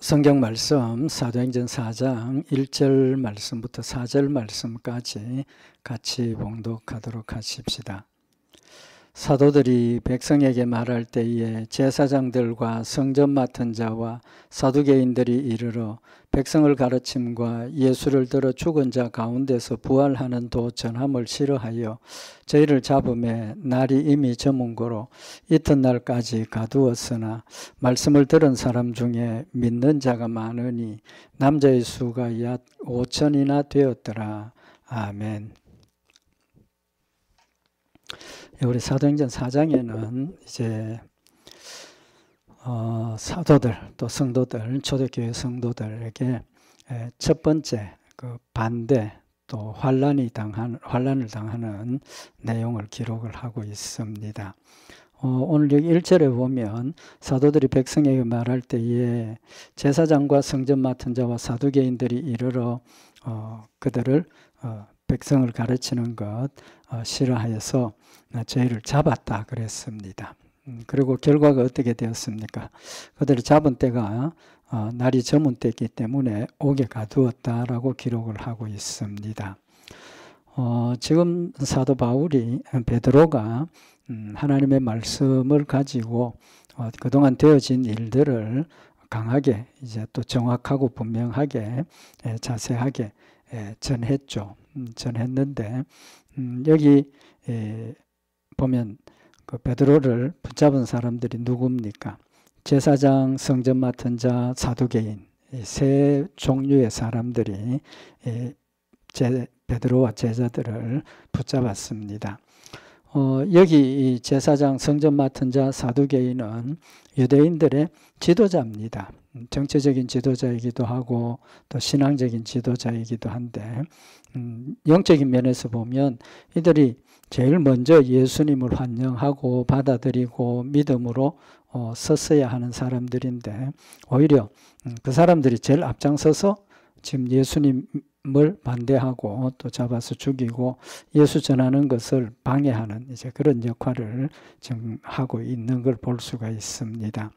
성경 말씀 사도행전 4장 1절 말씀부터 4절 말씀까지 같이 봉독하도록 하십시다. 사도들이 백성에게 말할 때에 제사장들과 성전 맡은 자와 사두개인들이 이르러 백성을 가르침과 예수를 들어 죽은 자 가운데서 부활하는 도 전함을 싫어하여 저희를 잡음에 날이 이미 저문고로 이튿날까지 가두었으나 말씀을 들은 사람 중에 믿는 자가 많으니 남자의 수가 약 5천이나 되었더라. 아멘. 우리 사도행전 4장에는 이제 사도들 또 성도들 초대교회 성도들에게 첫 번째 그 반대 또 환란을 당하는 내용을 기록을 하고 있습니다. 오늘 여기 1절에 보면 사도들이 백성에게 말할 때에 제사장과 성전 맡은 자와 사두개인들이 이르러 그들을 백성을 가르치는 것 싫어하여서 저희를 잡았다 그랬습니다. 그리고 결과가 어떻게 되었습니까? 그들을 잡은 때가 날이 저문 때이기 때문에 옥에 가두었다라고 기록을 하고 있습니다. 지금 사도 바울이 베드로가 하나님의 말씀을 가지고 그동안 되어진 일들을 강하게 이제 또 정확하고 분명하게 자세하게 전했는데 여기 보면 그 베드로를 붙잡은 사람들이 누굽니까? 제사장, 성전 맡은 자, 사두개인 세 종류의 사람들이 베드로와 제자들을 붙잡았습니다. 여기 이 제사장, 성전 맡은 자, 사두개인은 유대인들의 지도자입니다. 정치적인 지도자이기도 하고 또 신앙적인 지도자이기도 한데 영적인 면에서 보면 이들이 제일 먼저 예수님을 환영하고 받아들이고 믿음으로 섰어야 하는 사람들인데 오히려 그 사람들이 제일 앞장서서 지금 예수님을 반대하고 또 잡아서 죽이고 예수 전하는 것을 방해하는 이제 그런 역할을 지금 하고 있는 걸 볼 수가 있습니다.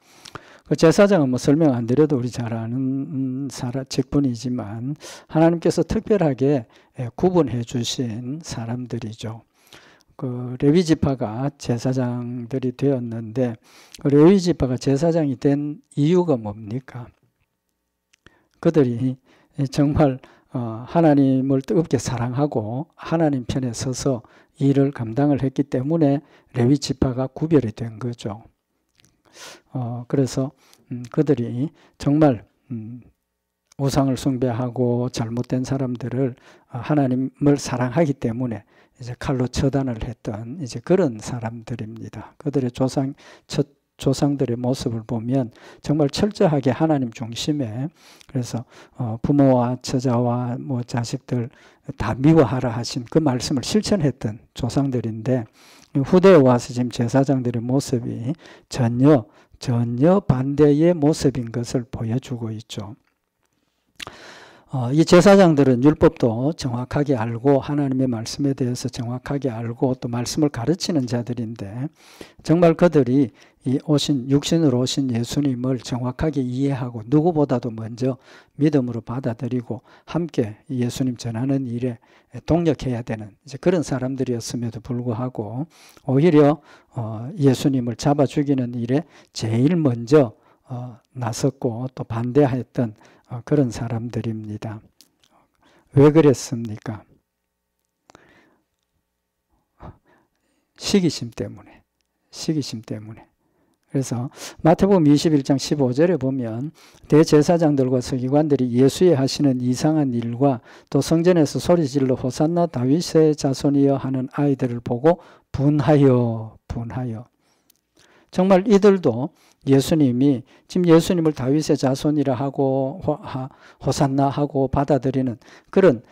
그 제사장은 뭐 설명 안 드려도 우리 잘 아는 직분이지만 하나님께서 특별하게 구분해 주신 사람들이죠. 그 레위 지파가 제사장들이 되었는데 그 레위 지파가 제사장이 된 이유가 뭡니까? 그들이 정말 하나님을 뜨겁게 사랑하고 하나님 편에 서서 일을 감당을 했기 때문에 레위 지파가 구별이 된 거죠. 그래서 그들이 정말 우상을 숭배하고 잘못된 사람들을 하나님을 사랑하기 때문에 이제 칼로 처단을 했던 이제 그런 사람들입니다. 그들의 조상들의 모습을 보면 정말 철저하게 하나님 중심에 그래서 부모와 처자와 뭐 자식들 다 미워하라 하신 그 말씀을 실천했던 조상들인데 후대에 와서 지금 제사장들의 모습이 전혀 반대의 모습인 것을 보여주고 있죠. 이 제사장들은 율법도 정확하게 알고 하나님의 말씀에 대해서 정확하게 알고 또 말씀을 가르치는 자들인데 정말 그들이 이 육신으로 오신 예수님을 정확하게 이해하고 누구보다도 먼저 믿음으로 받아들이고 함께 예수님 전하는 일에 동력해야 되는 이제 그런 사람들이었음에도 불구하고 오히려 예수님을 잡아 죽이는 일에 제일 먼저 나섰고 또 반대했던 그런 사람들입니다. 왜 그랬습니까? 시기심 때문에. 그래서 마태복음 21장 15절에 보면 대제사장들과 서기관들이 예수의 하시는 이상한 일과 또 성전에서 소리질러 호산나 다윗의 자손이여 하는 아이들을 보고 분하여 정말 이들도 예수님이 지금 예수님을 다윗의 자손이라 하고 호산나 하고 받아들이는 그런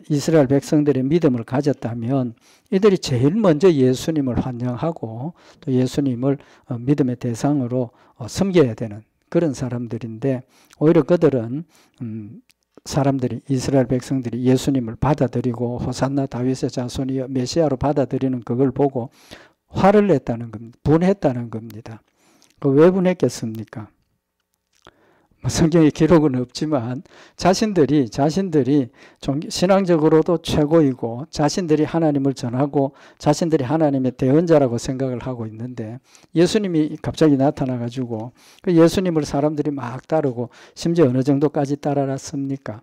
이스라엘 백성들의 믿음을 가졌다면 이들이 제일 먼저 예수님을 환영하고 또 예수님을 믿음의 대상으로 섬겨야 되는 그런 사람들인데 오히려 그들은 이스라엘 백성들이 예수님을 받아들이고 호산나 다윗의 자손이여 메시아로 받아들이는 그걸 보고 화를 냈다는 겁니다. 분했다는 겁니다. 왜 분했겠습니까? 성경에 기록은 없지만 자신들이 신앙적으로도 최고이고 자신들이 하나님을 전하고 자신들이 하나님의 대언자라고 생각을 하고 있는데 예수님이 갑자기 나타나가지고 그 예수님을 사람들이 막 따르고 심지어 어느 정도까지 따라갔습니까?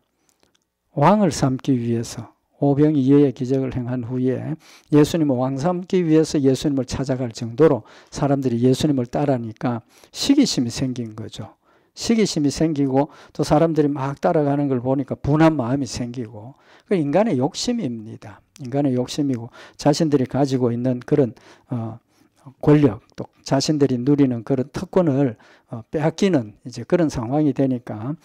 왕을 삼기 위해서 오병이어의 기적을 행한 후에 예수님을 왕 삼기 위해서 예수님을 찾아갈 정도로 사람들이 예수님을 따라하니까 시기심이 생긴 거죠. 시기심이 생기고 또 사람들이 막 따라가는 걸 보니까 분한 마음이 생기고 그 인간의 욕심입니다. 인간의 욕심이고 자신들이 가지고 있는 그런 권력 또 자신들이 누리는 그런 특권을 빼앗기는 이제 그런 상황이 되니까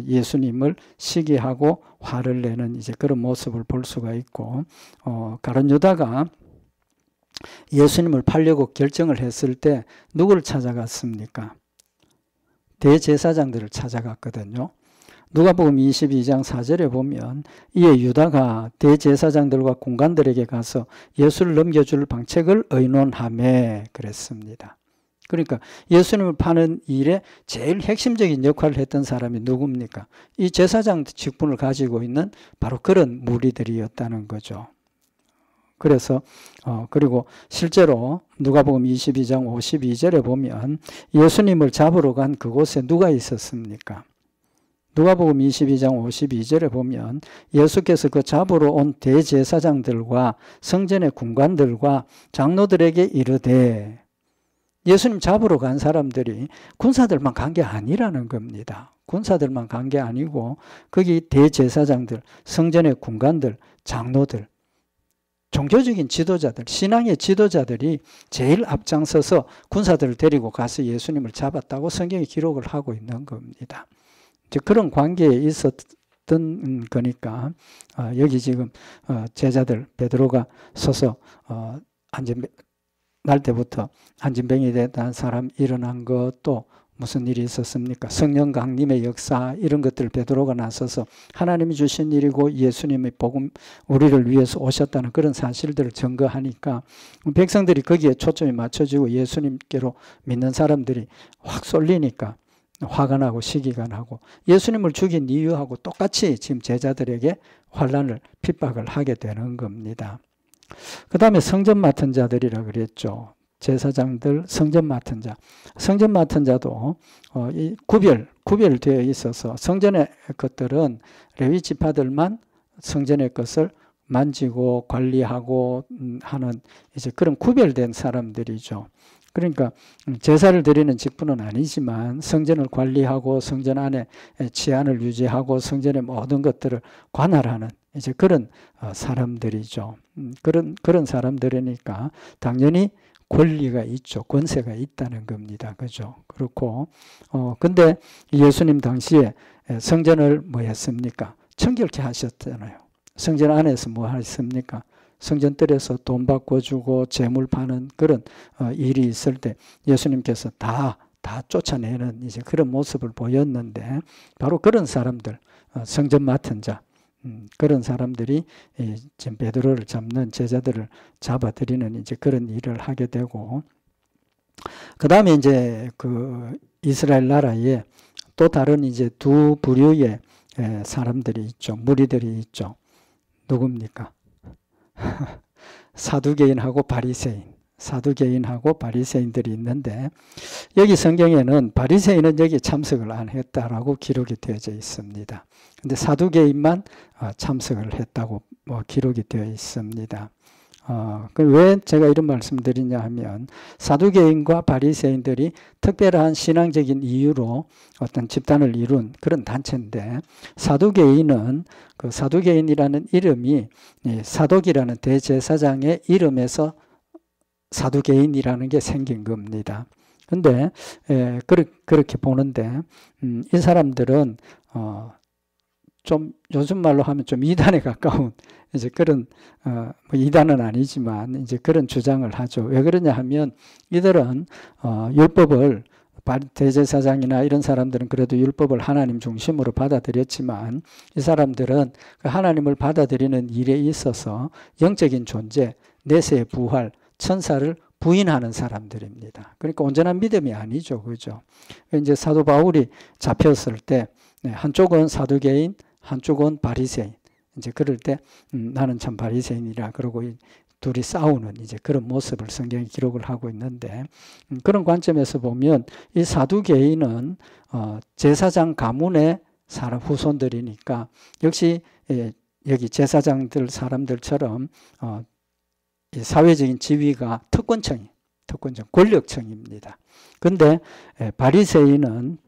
예수님을 시기하고 화를 내는 이제 그런 모습을 볼 수가 있고 가룟 유다가 예수님을 팔려고 결정을 했을 때 누구를 찾아갔습니까? 대제사장들을 찾아갔거든요. 누가복음 22장 4절에 보면 이에 유다가 대제사장들과 군관들에게 가서 예수를 넘겨줄 방책을 의논하며 그랬습니다. 그러니까 예수님을 파는 일에 제일 핵심적인 역할을 했던 사람이 누굽니까? 이 제사장 직분을 가지고 있는 바로 그런 무리들이었다는 거죠. 그래서 그리고 실제로 누가복음 22장 52절에 보면 예수님을 잡으러 간 그곳에 누가 있었습니까? 누가복음 22장 52절에 보면 예수께서 그 잡으러 온 대제사장들과 성전의 군관들과 장로들에게 이르되 예수님 잡으러 간 사람들이 군사들만 간 게 아니라는 겁니다. 군사들만 간 게 아니고 거기 대제사장들, 성전의 군관들, 장로들 종교적인 지도자들, 신앙의 지도자들이 제일 앞장서서 군사들을 데리고 가서 예수님을 잡았다고 성경이 기록을 하고 있는 겁니다. 이제 그런 관계에 있었던 거니까 여기 지금 제자들 베드로가 서서 날 때부터 안진병이 됐다는 사람 일어난 것도 무슨 일이 있었습니까? 성령 강림의 역사 이런 것들 베드로가 나서서 하나님이 주신 일이고 예수님의 복음 우리를 위해서 오셨다는 그런 사실들을 증거하니까 백성들이 거기에 초점이 맞춰지고 예수님께로 믿는 사람들이 확 쏠리니까 화가 나고 시기가 나고 예수님을 죽인 이유하고 똑같이 지금 제자들에게 환난을 핍박을 하게 되는 겁니다. 그 다음에 성전 맡은 자들이라 그랬죠. 제사장들, 성전 맡은 자. 성전 맡은 자도 구별되어 있어서 성전의 것들은 레위 지파들만 성전의 것을 만지고 관리하고 하는 이제 그런 구별된 사람들이죠. 그러니까 제사를 드리는 직분은 아니지만 성전을 관리하고 성전 안에 치안을 유지하고 성전의 모든 것들을 관할하는 이제 그런 사람들이죠. 그런 사람들이니까 당연히 권리가 있죠. 권세가 있다는 겁니다. 그죠? 그렇고, 근데 예수님 당시에 성전을 뭐 했습니까? 청결케 하셨잖아요. 성전 안에서 뭐 하셨습니까? 성전뜰에서 돈 바꿔주고 재물 파는 그런 일이 있을 때 예수님께서 다 쫓아내는 이제 그런 모습을 보였는데 바로 그런 사람들, 성전 맡은 자, 그런 사람들이 지금 베드로를 잡는 제자들을 잡아들이는 이제 그런 일을 하게 되고, 그 다음에 이제 그 이스라엘 나라에 또 다른 이제 두 부류의 사람들이 있죠. 무리들이 있죠. 누굽니까? 사두개인하고 바리새인. 사두개인하고 바리새인들이 있는데 여기 성경에는 바리새인은 여기 참석을 안 했다라고 기록이 되어져 있습니다. 근데 사두개인만 참석을 했다고 기록이 되어 있습니다. 왜 제가 이런 말씀을 드리냐 하면 사두개인과 바리새인들이 특별한 신앙적인 이유로 어떤 집단을 이룬 그런 단체인데 사두개인은 그 사두개인이라는 이름이 사독이라는 대제사장의 이름에서 사두개인이라는 게 생긴 겁니다. 근데 그렇게 보는데 이 사람들은 좀 요즘 말로 하면 좀 이단에 가까운 이제 그런 뭐 이단은 아니지만 이제 그런 주장을 하죠. 왜 그러냐 하면 이들은 율법을 대제사장이나 이런 사람들은 그래도 율법을 하나님 중심으로 받아들였지만 이 사람들은 그 하나님을 받아들이는 일에 있어서 영적인 존재, 내세의 부활, 천사를 부인하는 사람들입니다. 그러니까 온전한 믿음이 아니죠. 그죠? 이제 사도 바울이 잡혔을 때 한쪽은 사두개인, 한쪽은 바리새인. 이제 그럴 때 나는 참 바리새인이라 그러고 둘이 싸우는 이제 그런 모습을 성경이 기록을 하고 있는데 그런 관점에서 보면 이 사두개인은 제사장 가문의 사람 후손들이니까 역시 여기 제사장들 사람들처럼 사회적인 지위가 특권층, 권력층입니다. 근데 바리새인은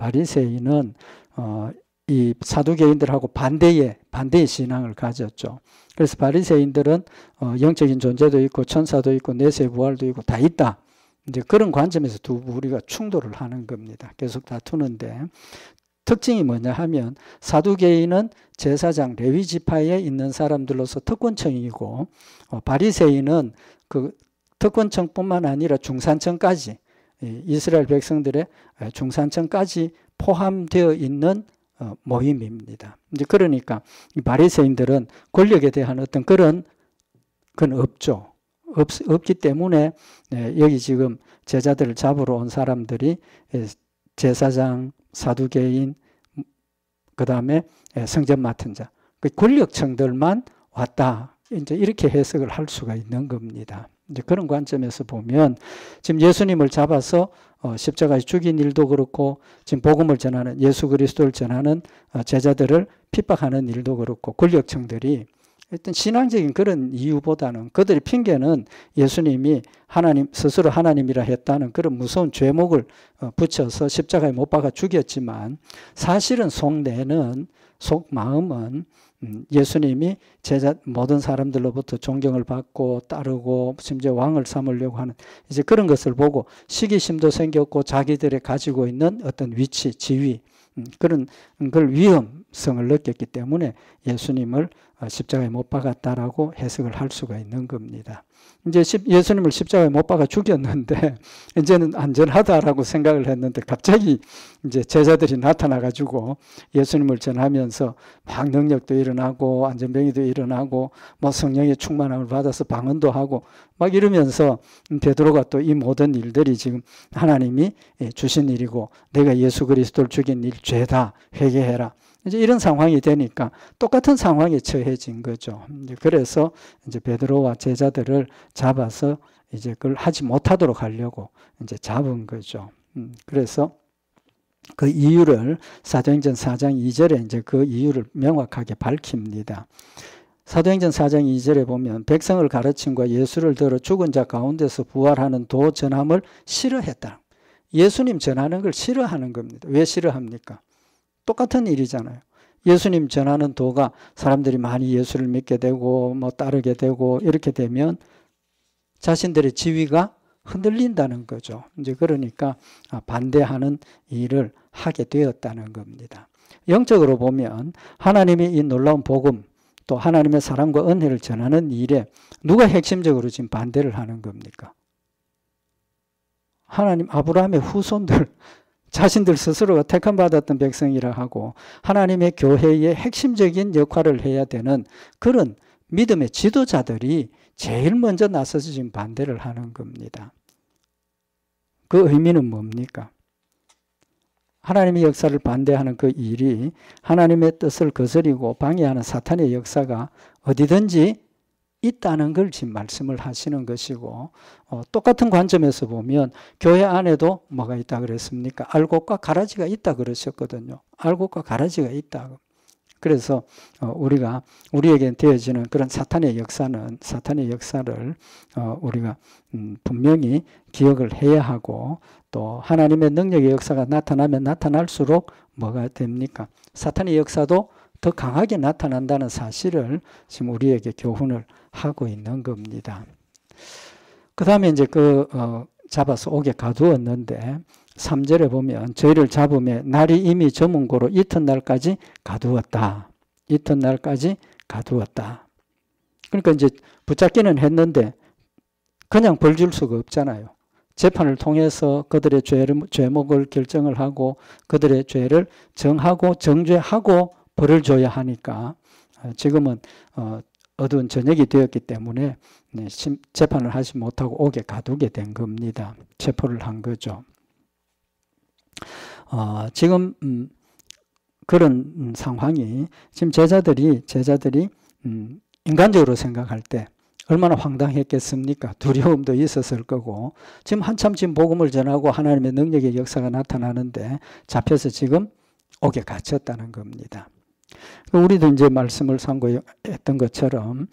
이 사두개인들하고 반대의 신앙을 가졌죠. 그래서 바리새인들은 영적인 존재도 있고 천사도 있고 내세 부활도 있고 다 있다. 이제 그런 관점에서 두 무리가 충돌을 하는 겁니다. 계속 다투는데 특징이 뭐냐 하면 사두개인은 제사장 레위 지파에 있는 사람들로서 특권층이고 바리새인은 그 특권층뿐만 아니라 중산층까지 이스라엘 백성들의 중산층까지 포함되어 있는 모임입니다. 이제 그러니까 이 바리새인들은 권력에 대한 어떤 그런 건 없죠. 없기 때문에 여기 지금 제자들을 잡으러 온 사람들이 제사장, 사두개인, 그 다음에 성전 맡은 자, 그 권력층들만 왔다. 이제 이렇게 해석을 할 수가 있는 겁니다. 이제 그런 관점에서 보면 지금 예수님을 잡아서 십자가에 죽인 일도 그렇고 지금 복음을 전하는 예수 그리스도를 전하는 제자들을 핍박하는 일도 그렇고 권력층들이 어떤 신앙적인 그런 이유보다는 그들의 핑계는 예수님이 하나님 스스로 하나님이라 했다는 그런 무서운 죄목을 붙여서 십자가에 못 박아 죽였지만 사실은 속마음은 예수님이 제자 모든 사람들로부터 존경을 받고 따르고 심지어 왕을 삼으려고 하는 이제 그런 것을 보고 시기심도 생겼고 자기들이 가지고 있는 어떤 위치, 지위 그런 걸 위험성을 느꼈기 때문에 예수님을 십자가에 못 박았다라고 해석을 할 수가 있는 겁니다. 이제 예수님을 십자가에 못 박아 죽였는데 이제는 안전하다라고 생각을 했는데 갑자기 이제 제자들이 나타나가지고 예수님을 전하면서 막 능력도 일어나고 안전병이도 일어나고 뭐 성령의 충만함을 받아서 방언도 하고 막 이러면서 베드로가 또 이 모든 일들이 지금 하나님이 주신 일이고 내가 예수 그리스도를 죽인 일 죄다 회개해라. 이제 이런 상황이 되니까 똑같은 상황에 처해진 거죠. 이제 그래서 이제 베드로와 제자들을 잡아서 이제 그걸 하지 못하도록 하려고 이제 잡은 거죠. 그래서 그 이유를 사도행전 4장 2절에 이제 그 이유를 명확하게 밝힙니다. 사도행전 4장 2절에 보면 백성을 가르침과 예수를 들어 죽은 자 가운데서 부활하는 도 전함을 싫어했다. 예수님 전하는 걸 싫어하는 겁니다. 왜 싫어합니까? 똑같은 일이잖아요. 예수님 전하는 도가 사람들이 많이 예수를 믿게 되고 뭐 따르게 되고 이렇게 되면 자신들의 지위가 흔들린다는 거죠. 이제 그러니까 반대하는 일을 하게 되었다는 겁니다. 영적으로 보면 하나님이 이 놀라운 복음 또 하나님의 사랑과 은혜를 전하는 일에 누가 핵심적으로 지금 반대를 하는 겁니까? 하나님 아브라함의 후손들 자신들 스스로가 택함받았던 백성이라 하고 하나님의 교회의 핵심적인 역할을 해야 되는 그런 믿음의 지도자들이 제일 먼저 나서서 지금 반대를 하는 겁니다. 그 의미는 뭡니까? 하나님의 역사를 반대하는 그 일이 하나님의 뜻을 거스리고 방해하는 사탄의 역사가 어디든지 있다는 걸 지금 말씀을 하시는 것이고 똑같은 관점에서 보면 교회 안에도 뭐가 있다 그랬습니까? 알곡과 가라지가 있다 그러셨거든요. 알곡과 가라지가 있다. 그래서 우리에게 되어지는 그런 사탄의 역사를 우리가 분명히 기억을 해야 하고 또 하나님의 능력의 역사가 나타나면 나타날수록 뭐가 됩니까? 사탄의 역사도 더 강하게 나타난다는 사실을 지금 우리에게 교훈을 하고 있는 겁니다. 그 다음에 이제 잡아서 옥에 가두었는데 3절에 보면 저희를 잡음에 날이 이미 저문 고로 이튿날까지 가두었다. 이튿날까지 가두었다. 그러니까 이제 붙잡기는 했는데 그냥 벌 줄 수가 없잖아요. 재판을 통해서 그들의 죄목을 결정을 하고 그들의 죄를 정하고 정죄하고 벌을 줘야 하니까 지금은 어두운 저녁이 되었기 때문에 재판을 하지 못하고 옥에 가두게 된 겁니다. 체포를 한 거죠. 지금 그런 상황이 지금 제자들이 인간적으로 생각할 때 얼마나 황당했겠습니까? 두려움도 있었을 거고 지금 한참 지금 복음을 전하고 하나님의 능력의 역사가 나타나는데 잡혀서 지금 옥에 갇혔다는 겁니다. 우리도 이제 말씀을 상고했던 것처럼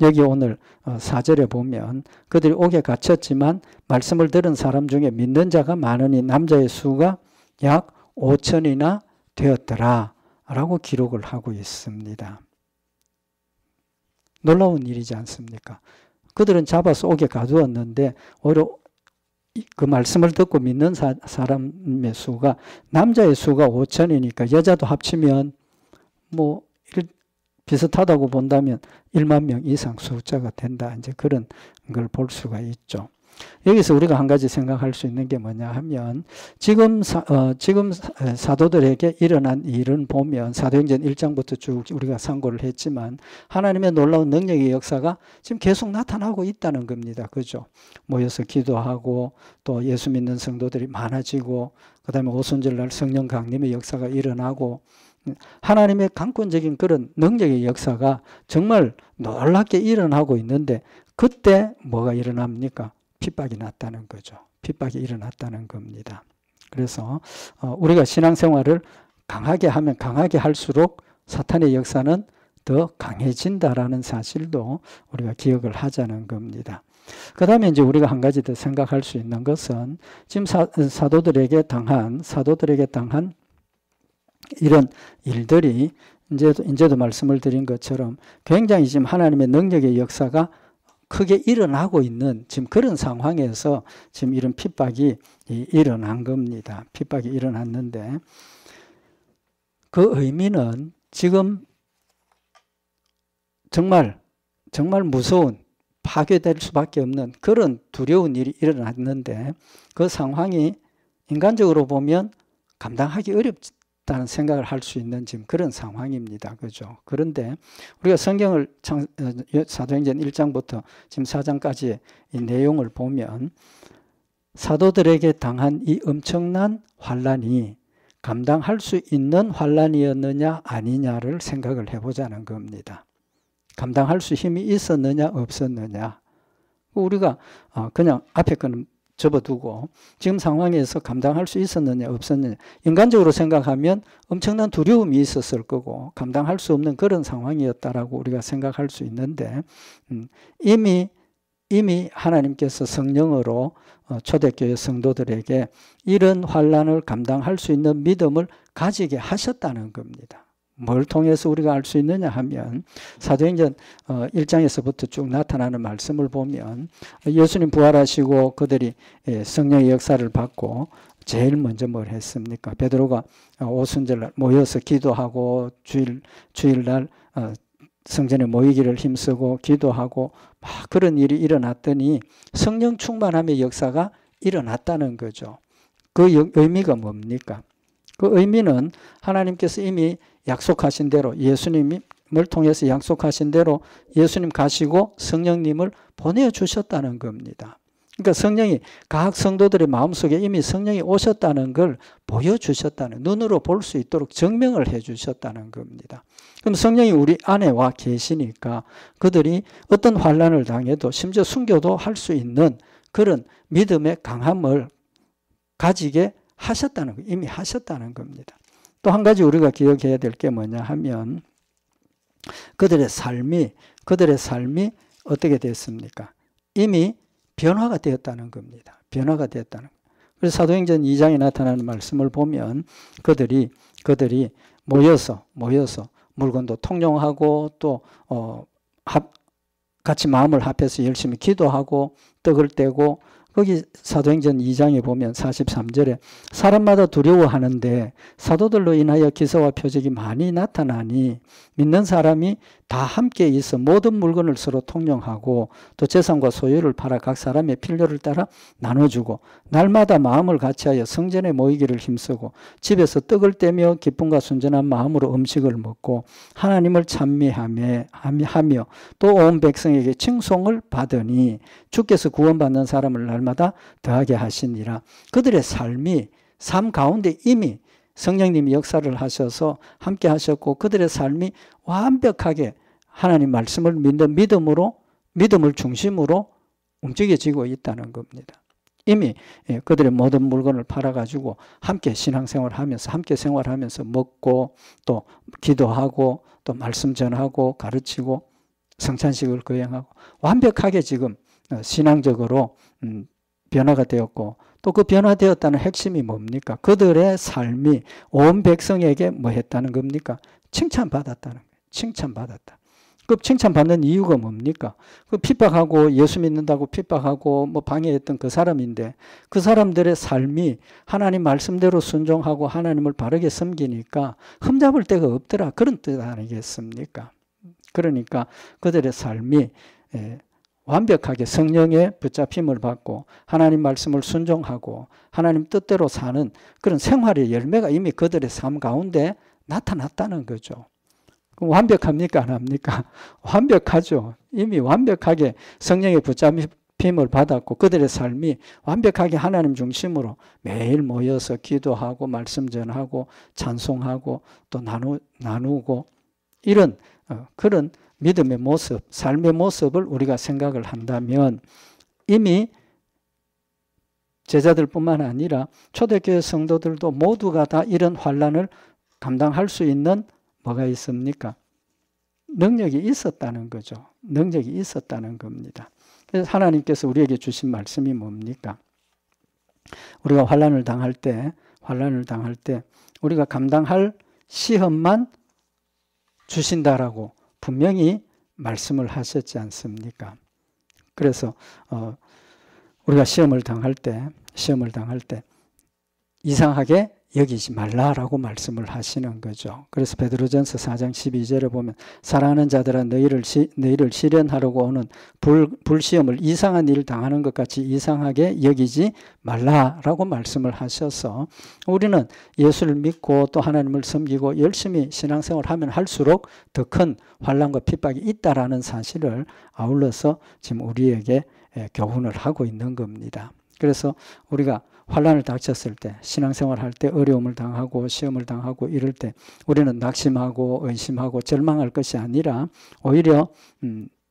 여기 오늘 4절에 보면 그들이 옥에 갇혔지만 말씀을 들은 사람 중에 믿는 자가 많으니 남자의 수가 약 5천이나 되었더라 라고 기록을 하고 있습니다. 놀라운 일이지 않습니까? 그들은 잡아서 옥에 가두었는데 오히려 그 말씀을 듣고 믿는 사람의 수가 남자의 수가 5천이니까 여자도 합치면 뭐 비슷하다고 본다면 1만 명 이상 숫자가 된다. 이제 그런 걸 볼 수가 있죠. 여기서 우리가 한 가지 생각할 수 있는 게 뭐냐 하면 지금 사도들에게 일어난 일은 보면 사도행전 1장부터 쭉 우리가 상고를 했지만 하나님의 놀라운 능력의 역사가 지금 계속 나타나고 있다는 겁니다. 그죠? 모여서 기도하고 또 예수 믿는 성도들이 많아지고 그다음에 오순절날 성령 강림의 역사가 일어나고 하나님의 강권적인 그런 능력의 역사가 정말 놀랍게 일어나고 있는데 그때 뭐가 일어납니까? 핍박이 났다는 거죠. 핍박이 일어났다는 겁니다. 그래서 우리가 신앙생활을 강하게 하면 강하게 할수록 사탄의 역사는 더 강해진다라는 사실도 우리가 기억을 하자는 겁니다. 그 다음에 이제 우리가 한 가지 더 생각할 수 있는 것은 지금 사도들에게 당한 이런 일들이 이제도 말씀을 드린 것처럼 굉장히 지금 하나님의 능력의 역사가 크게 일어나고 있는 지금 그런 상황에서 지금 이런 핍박이 일어난 겁니다. 핍박이 일어났는데 그 의미는 지금 정말 무서운 파괴될 수밖에 없는 그런 두려운 일이 일어났는데 그 상황이 인간적으로 보면 감당하기 어렵다는 생각을 할 수 있는 지금 그런 상황입니다. 그죠? 그런데 우리가 성경을 사도행전 1장부터 지금 4장까지의 이 내용을 보면 사도들에게 당한 이 엄청난 환란이 감당할 수 있는 환란이었느냐 아니냐를 생각을 해보자는 겁니다. 감당할 수 힘이 있었느냐 없었느냐. 우리가 그냥 앞에 거는 접어두고 지금 상황에서 감당할 수 있었느냐 없었느냐. 인간적으로 생각하면 엄청난 두려움이 있었을 거고 감당할 수 없는 그런 상황이었다라고 우리가 생각할 수 있는데 이미 하나님께서 성령으로 초대교회 성도들에게 이런 환란을 감당할 수 있는 믿음을 가지게 하셨다는 겁니다. 뭘 통해서 우리가 알 수 있느냐 하면 사도행전 1장에서부터 쭉 나타나는 말씀을 보면 예수님 부활하시고 그들이 성령의 역사를 받고 제일 먼저 뭘 했습니까? 베드로가 오순절날 모여서 기도하고 주일날 성전에 모이기를 힘쓰고 기도하고 막 그런 일이 일어났더니 성령 충만함의 역사가 일어났다는 거죠. 그 의미가 뭡니까? 그 의미는 하나님께서 이미 약속하신 대로 예수님을 통해서 약속하신 대로 예수님 가시고 성령님을 보내주셨다는 겁니다. 그러니까 성령이 각 성도들의 마음속에 이미 성령이 오셨다는 걸 보여주셨다는, 눈으로 볼 수 있도록 증명을 해주셨다는 겁니다. 그럼 성령이 우리 안에 와 계시니까 그들이 어떤 환난을 당해도 심지어 순교도 할 수 있는 그런 믿음의 강함을 가지게 하셨다는 거, 이미 하셨다는 겁니다. 또 한 가지 우리가 기억해야 될 게 뭐냐 하면 그들의 삶이 어떻게 됐습니까? 이미 변화가 되었다는 겁니다. 변화가 되었다는 거예요. 그래서 사도행전 2장에 나타나는 말씀을 보면 그들이 모여서 물건도 통용하고 또 같이 마음을 합해서 열심히 기도하고 떡을 떼고 거기 사도행전 2장에 보면 43절에 사람마다 두려워하는데 사도들로 인하여 기사와 표적이 많이 나타나니 믿는 사람이 다 함께 있어 모든 물건을 서로 통용하고 또 재산과 소유를 팔아 각 사람의 필요를 따라 나눠주고 날마다 마음을 같이하여 성전에 모이기를 힘쓰고 집에서 떡을 떼며 기쁨과 순전한 마음으로 음식을 먹고 하나님을 찬미하며 또 온 백성에게 칭송을 받으니 주께서 구원받는 사람을 날마다 더하게 하시니라. 그들의 삶 가운데 이미 성령님이 역사를 하셔서 함께 하셨고 그들의 삶이 완벽하게 하나님 말씀을 믿는 믿음을 중심으로 움직여지고 있다는 겁니다. 이미 그들의 모든 물건을 팔아가지고 함께 신앙생활을 하면서 함께 생활하면서 먹고 또 기도하고 또 말씀 전하고 가르치고 성찬식을 거행하고 완벽하게 지금 신앙적으로 변화가 되었고 또 그 변화되었다는 핵심이 뭡니까? 그들의 삶이 온 백성에게 뭐 했다는 겁니까? 칭찬받았다는 거예요. 칭찬받았다. 그 칭찬받는 이유가 뭡니까? 그 핍박하고 예수 믿는다고 핍박하고 뭐 방해했던 그 사람인데 그 사람들의 삶이 하나님 말씀대로 순종하고 하나님을 바르게 섬기니까 흠잡을 데가 없더라. 그런 뜻 아니겠습니까? 그러니까 그들의 삶이 완벽하게 성령의 붙잡힘을 받고 하나님 말씀을 순종하고 하나님 뜻대로 사는 그런 생활의 열매가 이미 그들의 삶 가운데 나타났다는 거죠. 완벽합니까? 안 합니까? 완벽하죠. 이미 완벽하게 성령의 붙잡힘을 받았고 그들의 삶이 완벽하게 하나님 중심으로 매일 모여서 기도하고 말씀 전하고 찬송하고 또 나누고 이런 그런 믿음의 모습, 삶의 모습을 우리가 생각을 한다면 이미 제자들뿐만 아니라 초대교회 성도들도 모두가 다 이런 환난을 감당할 수 있는 뭐가 있습니까? 능력이 있었다는 거죠. 능력이 있었다는 겁니다. 그래서 하나님께서 우리에게 주신 말씀이 뭡니까? 우리가 환난을 당할 때 우리가 감당할 시험만 주신다라고 분명히 말씀을 하셨지 않습니까? 그래서 우리가 시험을 당할 때 이상하게 여기지 말라라고 말씀을 하시는 거죠. 그래서 베드로전서 4장 12절에 보면 사랑하는 자들아 너희를 시련하려고 오는 불시험을 이상한 일을 당하는 것 같이 이상하게 여기지 말라라고 말씀을 하셔서 우리는 예수를 믿고 또 하나님을 섬기고 열심히 신앙생활을 하면 할수록 더 큰 환난과 핍박이 있다라는 사실을 아울러서 지금 우리에게 교훈을 하고 있는 겁니다. 그래서 우리가 환난을 닥쳤을 때 신앙생활할 때 어려움을 당하고 시험을 당하고 이럴 때 우리는 낙심하고 의심하고 절망할 것이 아니라 오히려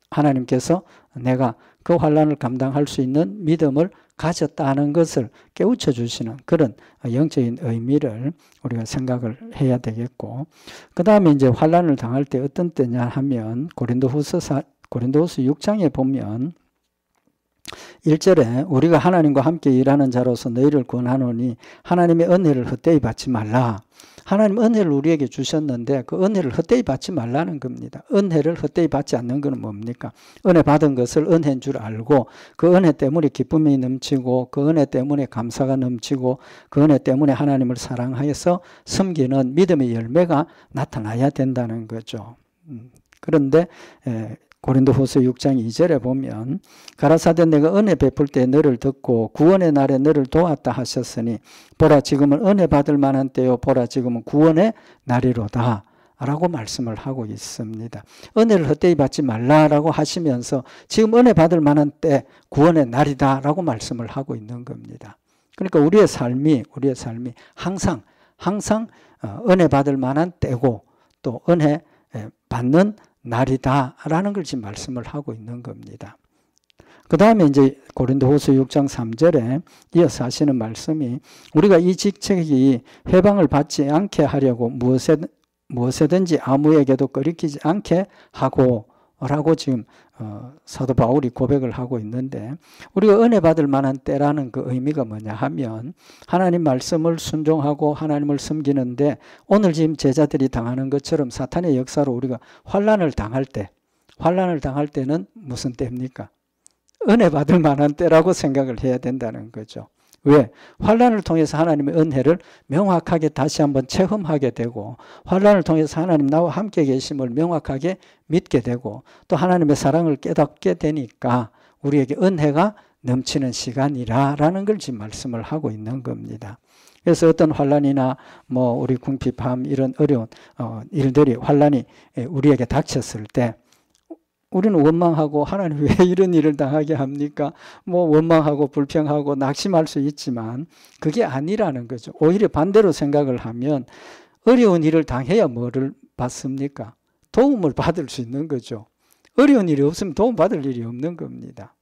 하나님께서 내가 그 환난을 감당할 수 있는 믿음을 가졌다는 것을 깨우쳐 주시는 그런 영적인 의미를 우리가 생각을 해야 되겠고 그 다음에 이제 환난을 당할 때 어떤 때냐 하면 고린도후서 6장에 보면 1절에 우리가 하나님과 함께 일하는 자로서 너희를 권하노니 하나님의 은혜를 헛되이 받지 말라. 하나님 은혜를 우리에게 주셨는데 그 은혜를 헛되이 받지 말라는 겁니다. 은혜를 헛되이 받지 않는 것은 뭡니까? 은혜 받은 것을 은혜인 줄 알고 그 은혜 때문에 기쁨이 넘치고 그 은혜 때문에 감사가 넘치고 그 은혜 때문에 하나님을 사랑하여서 섬기는 믿음의 열매가 나타나야 된다는 거죠. 그런데 고린도후서 6장 2절에 보면 가라사대 내가 은혜 베풀 때 너를 듣고 구원의 날에 너를 도왔다 하셨으니 보라 지금은 은혜 받을 만한 때요 보라 지금은 구원의 날이로다 라고 말씀을 하고 있습니다. 은혜를 헛되이 받지 말라라고 하시면서 지금 은혜 받을 만한 때 구원의 날이다 라고 말씀을 하고 있는 겁니다. 그러니까 우리의 삶이 항상 은혜 받을 만한 때고 또 은혜 받는 날이다라는 걸 지금 말씀을 하고 있는 겁니다. 그 다음에 이제 고린도후서 6장 3절에 이어서 하시는 말씀이 우리가 이 직책이 회방을 받지 않게 하려고 무엇에든지 아무에게도 꺼리키지 않게 하고 라고 지금 사도 바울이 고백을 하고 있는데 우리가 은혜 받을 만한 때라는 그 의미가 뭐냐 하면 하나님 말씀을 순종하고 하나님을 섬기는데 오늘 지금 제자들이 당하는 것처럼 사탄의 역사로 우리가 환난을 당할 때는 무슨 때입니까? 은혜 받을 만한 때라고 생각을 해야 된다는 거죠. 왜? 환난을 통해서 하나님의 은혜를 명확하게 다시 한번 체험하게 되고, 환난을 통해서 하나님 나와 함께 계심을 명확하게 믿게 되고, 또 하나님의 사랑을 깨닫게 되니까 우리에게 은혜가 넘치는 시간이라는 걸 지금 말씀을 하고 있는 겁니다. 그래서 어떤 환난이나 뭐 우리 궁핍함 이런 어려운 일들이, 환난이 우리에게 닥쳤을 때 우리는 원망하고 하나님 왜 이런 일을 당하게 합니까? 뭐 원망하고 불평하고 낙심할 수 있지만 그게 아니라는 거죠. 오히려 반대로 생각을 하면 어려운 일을 당해야 뭐를 받습니까? 도움을 받을 수 있는 거죠. 어려운 일이 없으면 도움 받을 일이 없는 겁니다.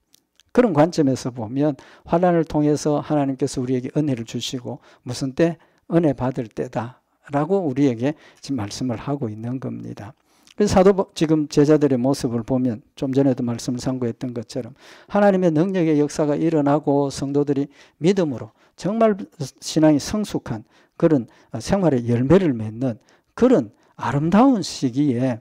그런 관점에서 보면 환난을 통해서 하나님께서 우리에게 은혜를 주시고 무슨 때? 은혜 받을 때다라고 우리에게 지금 말씀을 하고 있는 겁니다. 그래서 지금 제자들의 모습을 보면 좀 전에도 말씀을 상고했던 것처럼 하나님의 능력의 역사가 일어나고 성도들이 믿음으로 정말 신앙이 성숙한 그런 생활의 열매를 맺는 그런 아름다운 시기에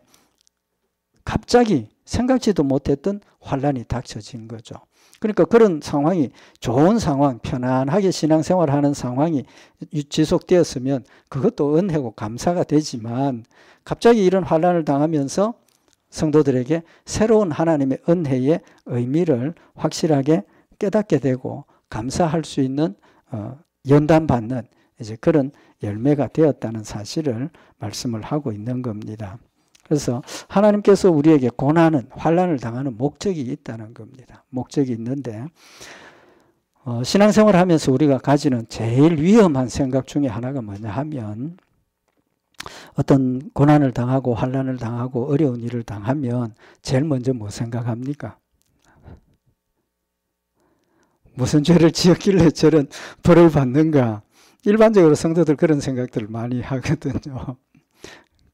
갑자기 생각지도 못했던 환난이 닥쳐진 거죠. 그러니까 그런 상황이 좋은 상황, 편안하게 신앙생활하는 상황이 지속되었으면 그것도 은혜고 감사가 되지만 갑자기 이런 환난을 당하면서 성도들에게 새로운 하나님의 은혜의 의미를 확실하게 깨닫게 되고 감사할 수 있는 연단받는 이제 그런 열매가 되었다는 사실을 말씀을 하고 있는 겁니다. 그래서 하나님께서 우리에게 고난은, 환난을 당하는 목적이 있다는 겁니다. 목적이 있는데 신앙생활을 하면서 우리가 가지는 제일 위험한 생각 중에 하나가 뭐냐 하면 어떤 고난을 당하고 환난을 당하고 어려운 일을 당하면 제일 먼저 뭐 생각합니까? 무슨 죄를 지었길래 저런 벌을 받는가? 일반적으로 성도들 그런 생각들을 많이 하거든요.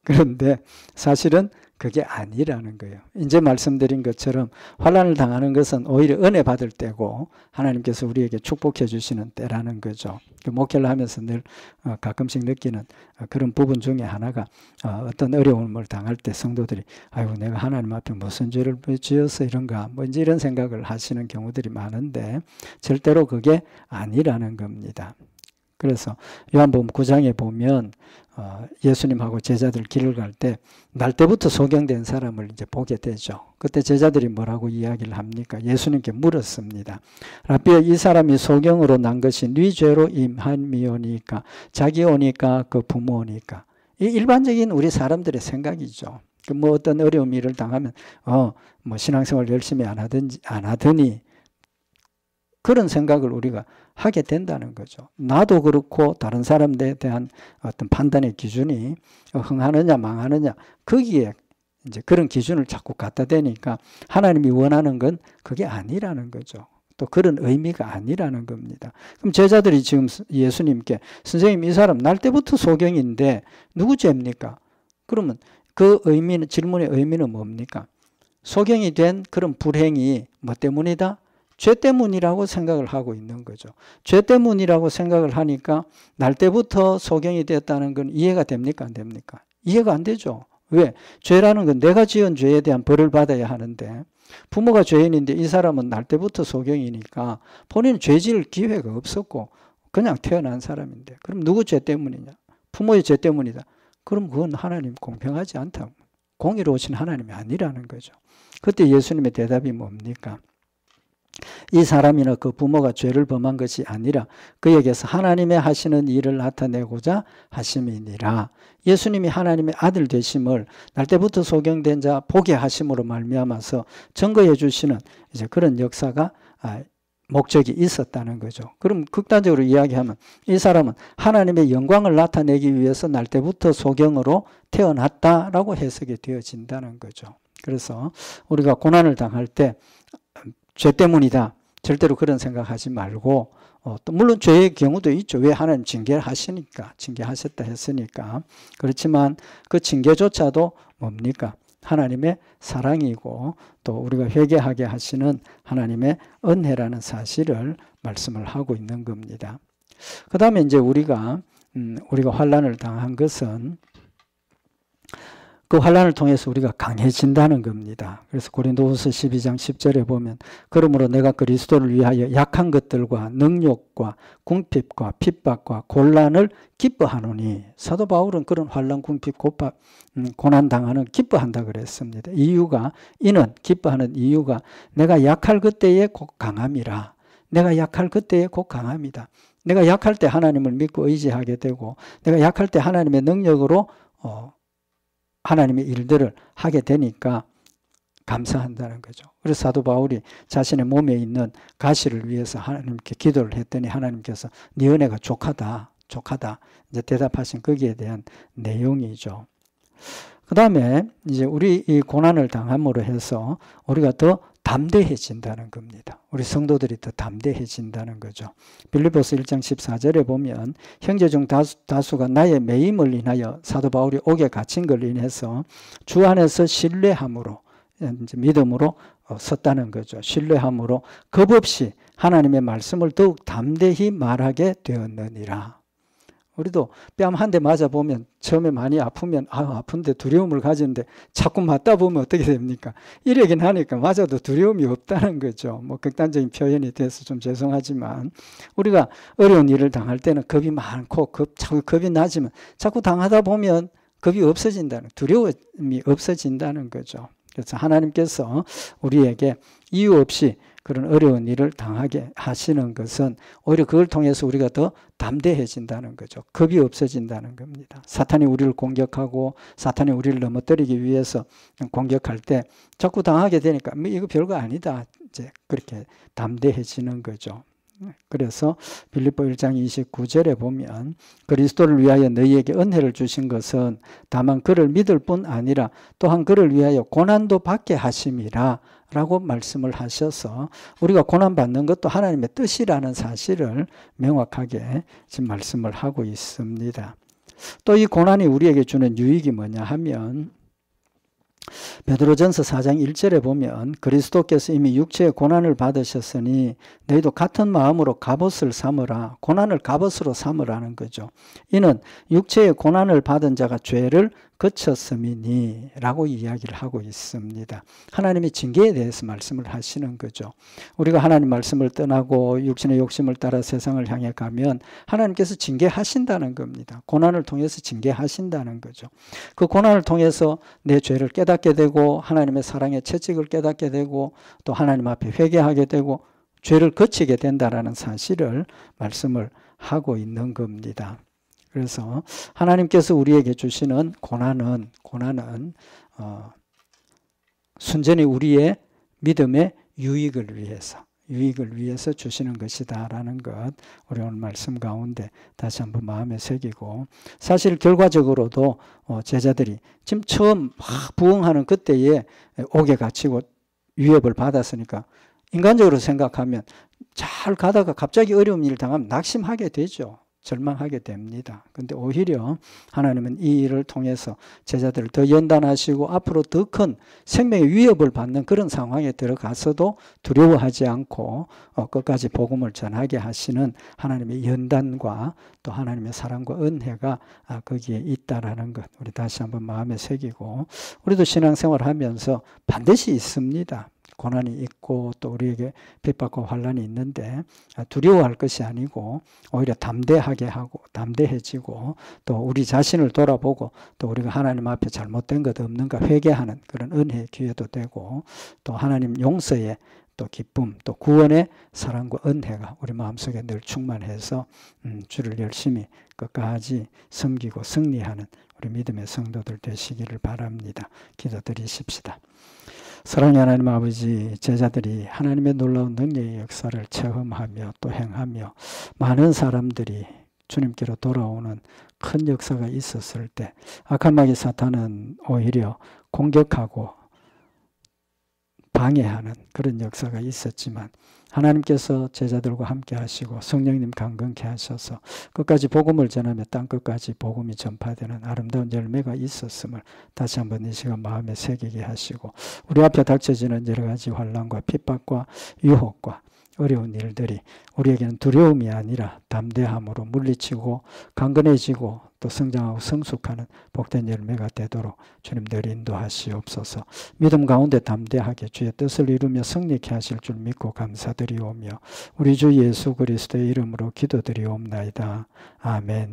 그런데 사실은 그게 아니라는 거예요. 이제 말씀드린 것처럼 환난을 당하는 것은 오히려 은혜 받을 때고 하나님께서 우리에게 축복해 주시는 때라는 거죠. 목회를 하면서 늘 가끔씩 느끼는 그런 부분 중에 하나가 어떤 어려움을 당할 때 성도들이 아이고 내가 하나님 앞에 무슨 죄를 지어서 이런가 뭐 이제 이런 생각을 하시는 경우들이 많은데 절대로 그게 아니라는 겁니다. 그래서 요한복음 9장에 보면 예수님하고 제자들 길을 갈 때 날 때부터 소경된 사람을 이제 보게 되죠. 그때 제자들이 뭐라고 이야기를 합니까? 예수님께 물었습니다. 라비야, 이 사람이 소경으로 난 것이 네 죄로 임함이오니까 자기 오니까 그 부모 오니까. 이 일반적인 우리 사람들의 생각이죠. 뭐 어떤 어려운 일을 당하면 뭐 신앙생활 열심히 안 하더니 그런 생각을 우리가 하게 된다는 거죠. 나도 그렇고 다른 사람들에 대한 어떤 판단의 기준이 흥하느냐 망하느냐 거기에 이제 그런 기준을 자꾸 갖다 대니까 하나님이 원하는 건 그게 아니라는 거죠. 또 그런 의미가 아니라는 겁니다. 그럼 제자들이 지금 예수님께 선생님 이 사람 날 때부터 소경인데 누구 죄입니까? 그러면 그 의미는 질문의 의미는 뭡니까? 소경이 된 그런 불행이 뭐 때문이다? 죄 때문이라고 생각을 하고 있는 거죠. 죄 때문이라고 생각을 하니까 날 때부터 소경이 되었다는 건 이해가 됩니까? 안 됩니까? 이해가 안 되죠. 왜? 죄라는 건 내가 지은 죄에 대한 벌을 받아야 하는데 부모가 죄인인데 이 사람은 날 때부터 소경이니까 본인은 죄 지을 기회가 없었고 그냥 태어난 사람인데 그럼 누구 죄 때문이냐? 부모의 죄 때문이다. 그럼 그건 하나님 공평하지 않다고. 공의로우신 하나님이 아니라는 거죠. 그때 예수님의 대답이 뭡니까? 이 사람이나 그 부모가 죄를 범한 것이 아니라 그에게서 하나님의 하시는 일을 나타내고자 하심이니라. 예수님이 하나님의 아들 되심을 날 때부터 소경된 자 보게 하심으로 말미암아서 증거해 주시는 이제 그런 역사가 목적이 있었다는 거죠. 그럼 극단적으로 이야기하면 이 사람은 하나님의 영광을 나타내기 위해서 날 때부터 소경으로 태어났다라고 해석이 되어진다는 거죠. 그래서 우리가 고난을 당할 때 죄 때문이다. 절대로 그런 생각하지 말고 또 물론 죄의 경우도 있죠. 왜 하나님 징계하시니까 징계하셨다 했으니까. 그렇지만 그 징계조차도 뭡니까? 하나님의 사랑이고 또 우리가 회개하게 하시는 하나님의 은혜라는 사실을 말씀을 하고 있는 겁니다. 그 다음에 이제 우리가 환난을 당한 것은 그 환난을 통해서 우리가 강해진다는 겁니다. 그래서 고린도후서 12장 10절에 보면 그러므로 내가 그리스도를 위하여 약한 것들과 능욕과 궁핍과 핍박과 곤란을 기뻐하노니, 사도 바울은 그런 환난, 궁핍, 고난 당하는 기뻐한다 그랬습니다. 이는 기뻐하는 이유가 내가 약할 그때에 곧 강함이라. 내가 약할 그때에 곧 강합니다. 내가 약할 때 하나님을 믿고 의지하게 되고, 내가 약할 때 하나님의 능력으로 하나님의 일들을 하게 되니까 감사한다는 거죠. 그래서 사도 바울이 자신의 몸에 있는 가시를 위해서 하나님께 기도를 했더니 하나님께서 네 은혜가 족하다 이제 대답하신 거기에 대한 내용이죠. 그 다음에 이제 우리 이 고난을 당함으로 해서 우리가 더 담대해진다는 겁니다. 우리 성도들이 더 담대해진다는 거죠. 빌립보서 1장 14절에 보면 형제 중 다수가 나의 매임을 인하여 사도 바울이 옥에 갇힌 걸 인해서 주 안에서 신뢰함으로, 이제 믿음으로 섰다는 거죠. 신뢰함으로 겁 없이 하나님의 말씀을 더욱 담대히 말하게 되었느니라. 우리도 뺨 한 대 맞아보면 처음에 많이 아프면 아픈데 두려움을 가지는데 자꾸 맞다 보면 어떻게 됩니까? 이러긴 하니까 맞아도 두려움이 없다는 거죠. 뭐 극단적인 표현이 돼서 좀 죄송하지만 우리가 어려운 일을 당할 때는 겁이 많고 자꾸 겁이 나지만 자꾸 당하다 보면 겁이 없어진다는, 두려움이 없어진다는 거죠. 그래서 하나님께서 우리에게 이유 없이 그런 어려운 일을 당하게 하시는 것은 오히려 그걸 통해서 우리가 더 담대해진다는 거죠. 겁이 없어진다는 겁니다. 사탄이 우리를 공격하고 사탄이 우리를 넘어뜨리기 위해서 공격할 때 자꾸 당하게 되니까 이거 별거 아니다, 이제 그렇게 담대해지는 거죠. 그래서 빌립보 1장 29절에 보면 그리스도를 위하여 너희에게 은혜를 주신 것은 다만 그를 믿을 뿐 아니라 또한 그를 위하여 고난도 받게 하심이라 라고 말씀을 하셔서 우리가 고난받는 것도 하나님의 뜻이라는 사실을 명확하게 지금 말씀을 하고 있습니다. 또 이 고난이 우리에게 주는 유익이 뭐냐 하면 베드로전서 4장 1절에 보면 그리스도께서 이미 육체의 고난을 받으셨으니 너희도 같은 마음으로 갑옷을 삼으라. 고난을 갑옷으로 삼으라는 거죠. 이는 육체의 고난을 받은 자가 죄를 거쳤음이니 라고 이야기를 하고 있습니다. 하나님의 징계에 대해서 말씀을 하시는 거죠. 우리가 하나님 말씀을 떠나고 육신의 욕심을 따라 세상을 향해 가면 하나님께서 징계하신다는 겁니다. 고난을 통해서 징계하신다는 거죠. 그 고난을 통해서 내 죄를 깨닫게 되고 하나님의 사랑의 채찍을 깨닫게 되고 또 하나님 앞에 회개하게 되고 죄를 거치게 된다라는 사실을 말씀을 하고 있는 겁니다. 그래서 하나님께서 우리에게 주시는 고난은 순전히 우리의 믿음의 유익을 위해서 주시는 것이다라는 것, 우리 오늘 말씀 가운데 다시 한번 마음에 새기고, 사실 결과적으로도 제자들이 지금 처음 막 부흥하는 그때에 옥에 갇히고 위협을 받았으니까 인간적으로 생각하면 잘 가다가 갑자기 어려운 일을 당하면 낙심하게 되죠. 절망하게 됩니다. 그런데 오히려 하나님은 이 일을 통해서 제자들을 더 연단하시고 앞으로 더 큰 생명의 위협을 받는 그런 상황에 들어가서도 두려워하지 않고 끝까지 복음을 전하게 하시는 하나님의 연단과 또 하나님의 사랑과 은혜가 거기에 있다라는 것, 우리 다시 한번 마음에 새기고, 우리도 신앙생활을 하면서 반드시 있습니다. 고난이 있고 또 우리에게 핍박과 환난이 있는데 두려워할 것이 아니고 오히려 담대하게 하고 담대해지고 또 우리 자신을 돌아보고 또 우리가 하나님 앞에 잘못된 것 없는가 회개하는 그런 은혜의 기회도 되고 또 하나님 용서의 또 기쁨 또 구원의 사랑과 은혜가 우리 마음속에 늘 충만해서 주를 열심히 끝까지 섬기고 승리하는 우리 믿음의 성도들 되시기를 바랍니다. 기도드리십시다. 사랑의 하나님 아버지, 제자들이 하나님의 놀라운 능력의 역사를 체험하며 또 행하며 많은 사람들이 주님께로 돌아오는 큰 역사가 있었을 때 악한 마귀 사탄은 오히려 공격하고 방해하는 그런 역사가 있었지만 하나님께서 제자들과 함께 하시고 성령님 강건케 하셔서 끝까지 복음을 전하며 땅끝까지 복음이 전파되는 아름다운 열매가 있었음을 다시 한번 이 시간 마음에 새기게 하시고 우리 앞에 닥쳐지는 여러 가지 환난과 핍박과 유혹과 어려운 일들이 우리에게는 두려움이 아니라 담대함으로 물리치고 강건해지고 또 성장하고 성숙하는 복된 열매가 되도록 주님 늘 인도하시옵소서. 믿음 가운데 담대하게 주의 뜻을 이루며 승리케 하실 줄 믿고 감사드리오며 우리 주 예수 그리스도의 이름으로 기도드리옵나이다. 아멘.